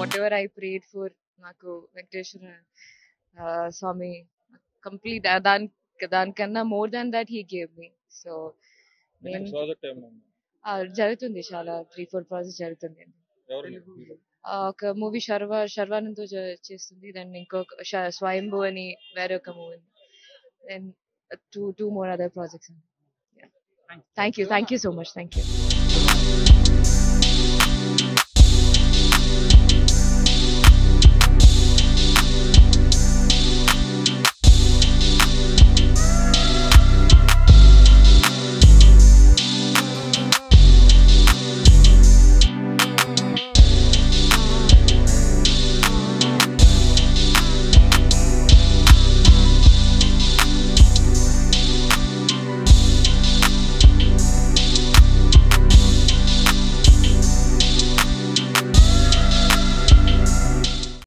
whatever I prayed for, నాకు వెంకటేశ్వర స్వామి complete దానికన్నా more than that he gave me. So జరుగుతుంది, చాలా 3-4 ప్రాజెక్ట్స్ జరుగుతుంది. ఒక మూవీ శర్వానంద్ చేస్తుంది, దెన్ ఇంకొక స్వయంభూ అని వేరే ఒక movie, then two more other projects. Thank you so much. Thank you.